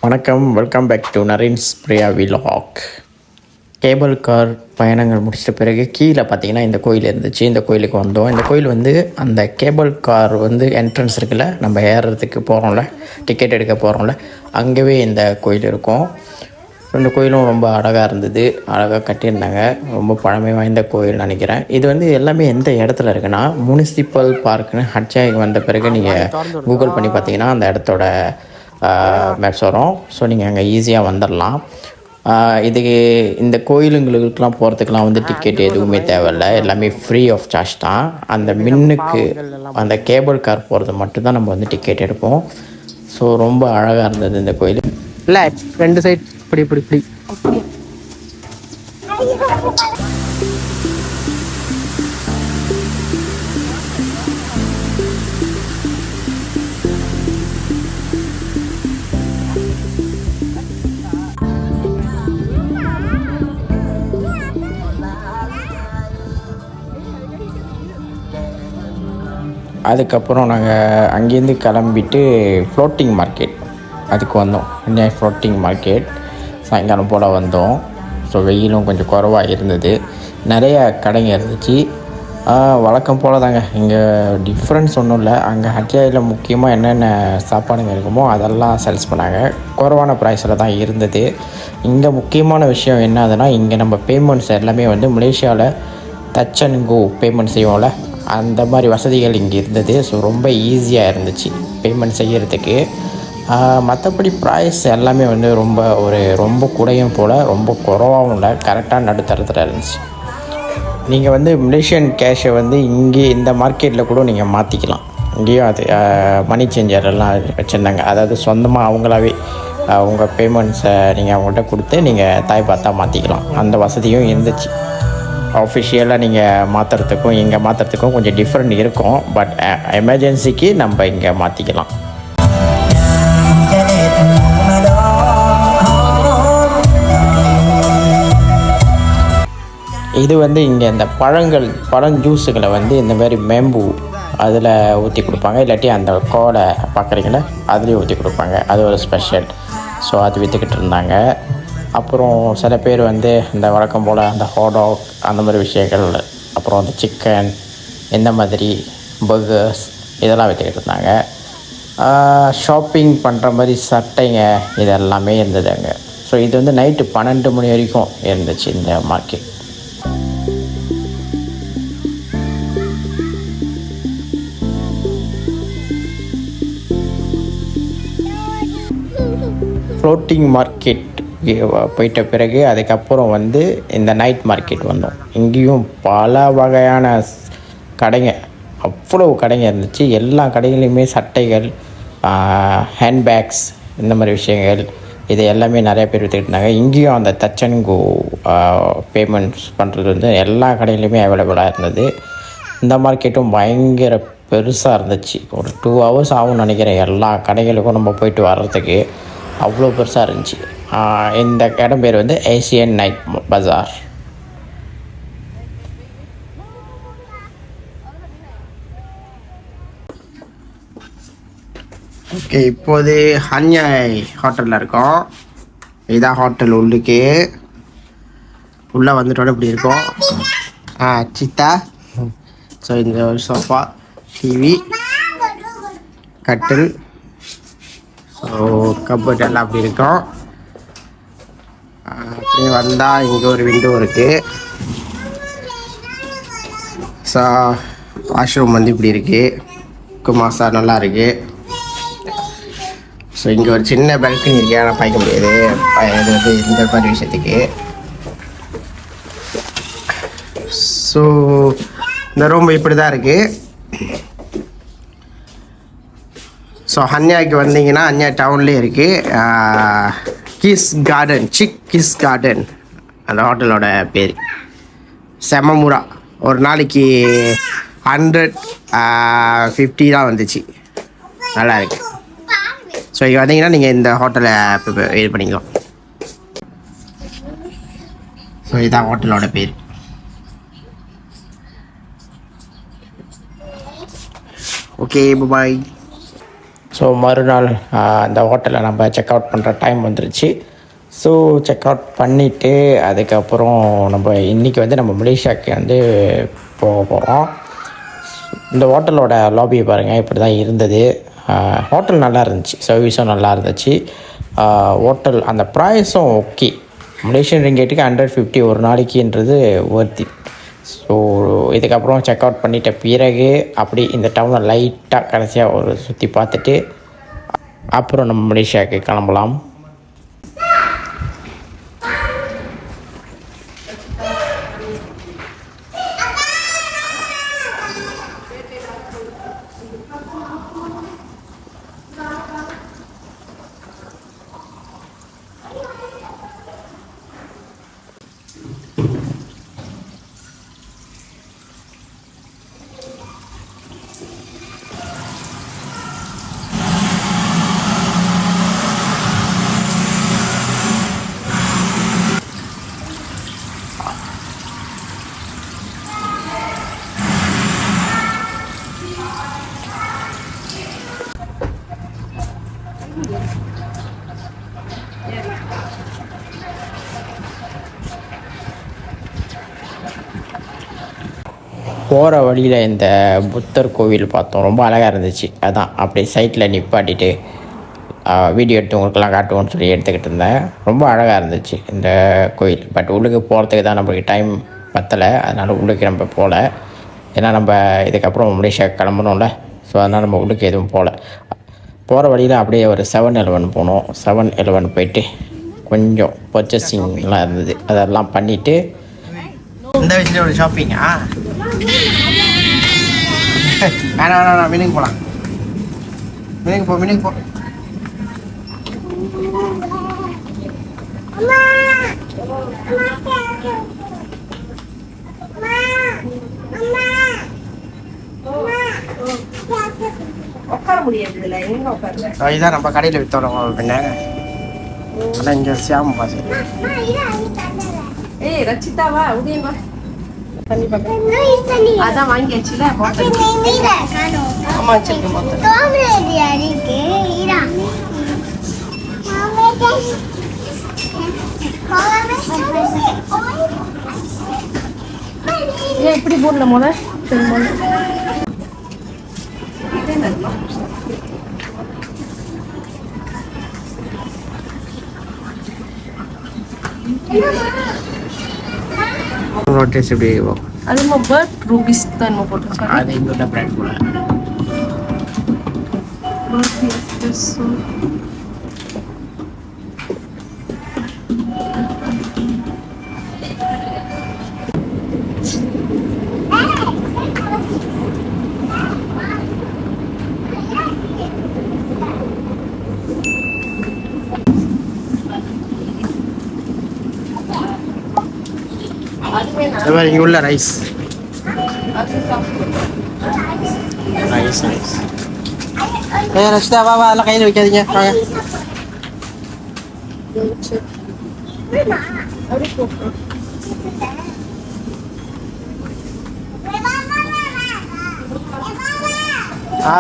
வணக்கம், welcome back to Naren's Priya vlog. Cable car பயணங்கள் முடிச்சிட்ட பிறகு கீழே பார்த்தீங்கன்னா இந்த கோயில் இருந்துச்சு. இந்த கோயிலுக்கு வந்தோம். இந்த கோயில் வந்து அந்த கேபிள் கார் வந்து என்ட்ரன்ஸ் இருக்குல்ல, நம்ம ஏறுறதுக்கு போகிறோம்ல, டிக்கெட் எடுக்க போகிறோம்ல, அங்கேவே இந்த கோயில் இருக்கும். இந்த கோயிலும் ரொம்ப அழகாக இருந்தது, அழகாக கட்டியிருந்தாங்க. ரொம்ப பழமை வாய்ந்த கோயில் நினைக்கிறேன். இது வந்து எல்லாமே எந்த இடத்துல இருக்குன்னா, முனிசிபல் பார்க்குன்னு ஹட்சாய்க்கு வந்த பிறகு நீங்கள் கூகுள் பண்ணி பார்த்தீங்கன்னா அந்த இடத்தோட மேப்ஸ் வரும். ஸோ நீங்கள் அங்கே ஈஸியாக வந்துடலாம். இதுக்கு இந்த கோயிலுங்களுக்கெலாம் போகிறதுக்கெலாம் வந்து டிக்கெட் எதுவுமே தேவையில்லை, எல்லாமே ஃப்ரீ ஆஃப் சார்ஜ் தான். அந்த மின்னுக்கு அந்த கேபிள் கார் போகிறது மட்டும்தான் நம்ம வந்து டிக்கெட் எடுப்போம். ஸோ ரொம்ப அழகாக இருந்தது இந்த கோயில். இல்லை, 2 சைட் இப்படி அதுக்கப்புறம் நாங்கள் அங்கேருந்து கிளம்பிட்டு ஃப்ளோட்டிங் மார்க்கெட் அதுக்கு வந்தோம். ஃப்ளோட்டிங் மார்க்கெட் சாயங்காலம் போல் வந்தோம். ஸோ வெயிலும் கொஞ்சம் குறைவாக இருந்தது, நிறைய கடைங்க இருந்துச்சு. வழக்கம் போல் தாங்க, இங்கே டிஃப்ரென்ஸ் ஒன்றும் இல்லை. அங்கே ஹட்டியாயில் முக்கியமாக என்னென்ன சாப்பாடுங்க இருக்குமோ அதெல்லாம் சேல்ஸ் பண்ணாங்க. குறைவான ப்ரைஸில் தான் இருந்தது. இங்கே முக்கியமான விஷயம் என்னதுன்னா, இங்கே நம்ம பேமெண்ட்ஸ் எல்லாமே வந்து மலேசியாவில் டச் அண்ட் கோ பேமெண்ட் செய்வோம்ல, அந்த மாதிரி வசதிகள் இங்கே இருந்தது. ஸோ ரொம்ப ஈஸியாக இருந்துச்சு பேமெண்ட் செய்கிறதுக்கு. மற்றபடி ப்ரைஸ் எல்லாமே வந்து ரொம்ப கூடையும் போல், ரொம்ப குறைவாகவும் இல்லை, கரெக்டாக நடுத்தரத்தில் இருந்துச்சு. நீங்கள் வந்து மலேசியன் கேஷை வந்து இங்கே இந்த மார்க்கெட்டில் கூட நீங்கள் மாற்றிக்கலாம். இங்கேயும் அது மணி சேஞ்சர் எல்லாம் வச்சுருந்தாங்க. அதாவது சொந்தமாக அவங்களாவே உங்கள் பேமெண்ட்ஸை நீங்கள் அவங்கள்ட்ட கொடுத்து நீங்கள் தாய் பார்த்தா மாற்றிக்கலாம். அந்த வசதியும் இருந்துச்சு. ஆஃபிஷியலாக நீங்கள் மாற்றுறதுக்கும் இங்கே மாற்றுறதுக்கும் கொஞ்சம் டிஃப்ரெண்ட் இருக்கும். பட் எமர்ஜென்சிக்கு நம்ம இங்கே மாற்றிக்கலாம். இது வந்து இங்கே இந்த பழம் ஜூஸுகளை வந்து இந்த மாதிரி மேம்பு அதில் ஊற்றி கொடுப்பாங்க. இல்லாட்டி அந்த கோடை பார்க்குறீங்களா, அதுலேயும் ஊற்றி கொடுப்பாங்க. அது ஒரு ஸ்பெஷல். ஸோ அது விற்றுக்கிட்டு இருந்தாங்க. அப்புறம் சில பேர் வந்து இந்த வழக்கம் போல் அந்த ஹாடாக் அந்த மாதிரி விஷயங்கள், அப்புறம் அந்த சிக்கன், இந்த மாதிரி பர்கர்ஸ் இதெல்லாம் விற்றுக்கிட்டு இருந்தாங்க. ஷாப்பிங் பண்ணுற மாதிரி சட்டைங்க இது எல்லாமே இருந்தது அங்கே. ஸோ இது வந்து நைட்டு 12 மணி வரைக்கும் இருந்துச்சு இந்த மார்க்கெட். ஃப்ளோட்டிங் மார்க்கெட் போயிட்ட பிறகு அதுக்கப்புறம் வந்து இந்த நைட் மார்க்கெட் வந்தோம். இங்கேயும் பல வகையான கடைங்க, அவ்வளோ கடைங்க இருந்துச்சு. எல்லா கடைகளையுமே சட்டைகள், ஹேண்ட்பேக்ஸ், இந்த மாதிரி விஷயங்கள் இது எல்லாமே நிறைய பேர் விற்றுக்கிட்டு இருந்தாங்க. இங்கேயும் அந்த டச் அண்ட் கோ பேமெண்ட்ஸ் பண்ணுறது வந்து எல்லா கடையிலையுமே அவைலபிளாக இருந்தது. இந்த மார்க்கெட்டும் பயங்கர பெருசாக இருந்துச்சு. ஒரு 2 hours ஆகும்னு நினைக்கிறேன் எல்லா கடைகளுக்கும் நம்ம போயிட்டு வர்றதுக்கு. அவ்வளோ பெருசாக இருந்துச்சு. இந்த இடம் பேர் வந்து ஏசியன் நைட் பஜார். ஓகே, இப்போது ஹன்யாய் ஹோட்டலில் இருக்கோம். இதான் ஹோட்டல். உள்ளே வந்துட்டோட இப்படி இருக்கும். சித்தா. ஸோ இந்த ஒரு சோஃபா, டிவி, கட்டில், ஸோ கப்போர்ட் எல்லாம் அப்படி இருக்கும். அப்படியே வந்தால் இங்கே ஒரு விண்டோ இருக்குது. ஸோ வாஷ்ரூம் வந்து இப்படி இருக்குது. குமாசா நல்லா இருக்குது. ஸோ இங்கே ஒரு சின்ன பெல்கனி இருக்குது, ஆனால் பார்க்க முடியாது இந்த மாதிரி விஷயத்துக்கு. ஸோ இந்த ரூம் இப்படி தான் இருக்குது. ஸோ ஹன்யாய்க்கு வந்தீங்கன்னா ஹன்யா டவுன்லேயே இருக்குது. கிஸ் கார்டன் அந்த ஹோட்டலோட பேர். செமமுரா. ஒரு நாளைக்கு 150 தான் வந்துச்சு. நல்லா இருக்கு. ஸோ இங்கே வந்தீங்கன்னா நீங்கள் இந்த ஹோட்டலை இது பண்ணிக்கலாம். ஸோ இதுதான் ஹோட்டலோட பேர். ஓகே, பாய். ஸோ மறுநாள் அந்த ஹோட்டலில் நம்ம செக் அவுட் பண்ணுற டைம் வந்துருச்சு. ஸோ செக் அவுட் பண்ணிவிட்டு அதுக்கப்புறம் நம்ம இன்றைக்கி வந்து நம்ம மலேசியாவுக்கு வந்து போக போகிறோம். இந்த ஹோட்டலோட லாபியை பாருங்கள், இப்படி தான் இருந்தது. ஹோட்டல் நல்லா இருந்துச்சு, சர்வீஸும் நல்லா இருந்துச்சு. ஹோட்டல் அந்த ப்ரைஸும் ஓகே. மலேசியன் ரிங்கேட்டுக்கு 150 ஒரு நாளைக்குன்றது ஒர்த்தி. ஸோ இதுக்கப்புறம் செக் அவுட் பண்ணிட்ட பிறகு அப்படி இந்த டவுனை லைட்டாக கடைசியாக ஒரு சுற்றி பார்த்துட்டு அப்புறம் நம்ம மலேசியாவுக்கு கிளம்பலாம். போகிற வழியில் இந்த புத்தர் கோவில் பார்த்தோம், ரொம்ப அழகாக இருந்துச்சு. அதான் அப்படியே சைட்டில் நிப்பாட்டிட்டு வீடியோ எடுத்து உங்களுக்கெல்லாம் காட்டுவோன்னு சொல்லி எடுத்துக்கிட்டு இருந்தேன். ரொம்ப அழகாக இருந்துச்சு இந்த கோயில். பட் உள்ளுக்கு போகிறதுக்கு தான் நம்மளுக்கு டைம் பத்தலை, அதனால் உள்ளுக்கு நம்ம போகல. ஏன்னா நம்ம இதுக்கப்புறம் மலேசியா கிளம்பணும்ல, ஸோ அதனால் நம்ம உள்ளுக்கு எதுவும் போகல. போகிற வழியில் அப்படியே ஒரு 7-Eleven போனோம். 7-Eleven போயிட்டு கொஞ்சம் பர்ச்சேசிங்லாம் இருந்தது, அதெல்லாம் பண்ணிவிட்டு இந்த வயசுலேயே ஒரு ஷாப்பிங்கா வேணாம் மீனுக்கு போகலாம். மீனுக்கு போ. உட்கார முடியாது இல்லை, எங்க உட்காருங்க. இதுதான் நம்ம கடையில் விற்றோம் பின்ன. ஆனால் இங்கே சியாம பாசி. ஏய் ரச்சிதாவா உதயமா தண்ணி அதான் வாங்கியாச்சுல. ஆமா ஏன் இப்படி போடல மோன நோட்டீஸ் எப்படி அது பர்ட் ரூபீஸ் தான் போட்டு அது இங்குள்ள பிராண்ட் போல. இங்கே உள்ள ரைஸ் ரசிதா வா அதெல்லாம் கையில் வைக்காதீங்க வாங்க.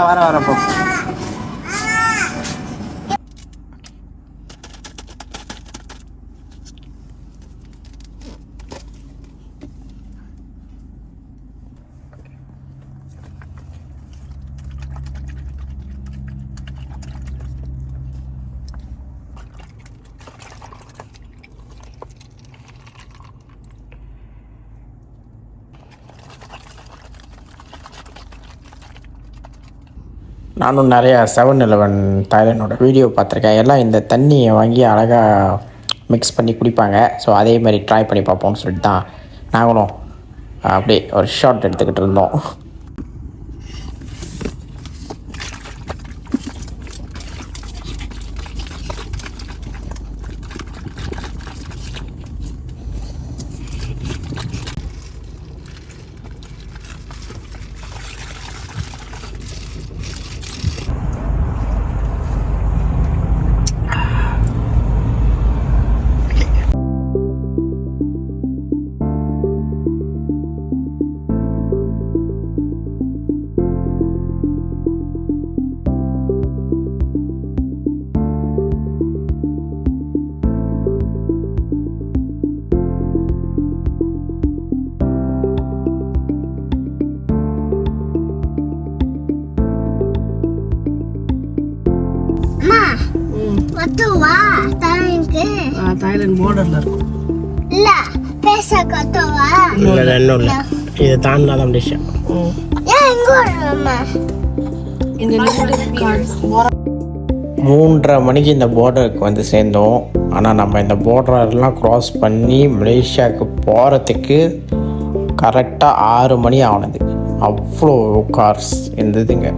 வரேன் போ. நானும் நிறையா 7-Eleven தாய்லாண்டோட வீடியோ பார்த்துருக்கேன். எல்லாம் இந்த தண்ணியை வாங்கி அழகாக மிக்ஸ் பண்ணி குடிப்பாங்க. ஸோ அதே மாதிரி ட்ரை பண்ணி பார்ப்போம்னு சொல்லிட்டு தான் நாங்களும் அப்படியே ஒரு ஷாட் எடுத்துக்கிட்டு இருந்தோம். தாய்லாந்து பார்டர்ல இருக்கும். இல்ல பேச கத்தவா இல்லை இன்னும் இல்லை, இதை தாண்டினா தான் மலேசியா. ஏன் எங்க வரமா இந்த கார்டு 3:30 மணிக்கு இந்த பார்டருக்கு வந்து சேர்ந்தோம். ஆனால் நம்ம இந்த பார்டரெல்லாம் க்ராஸ் பண்ணி மலேசியாவுக்கு போகிறதுக்கு கரெக்டாக 6 மணி ஆனது. அவ்வளோ கார்ஸ் இருந்ததுங்க.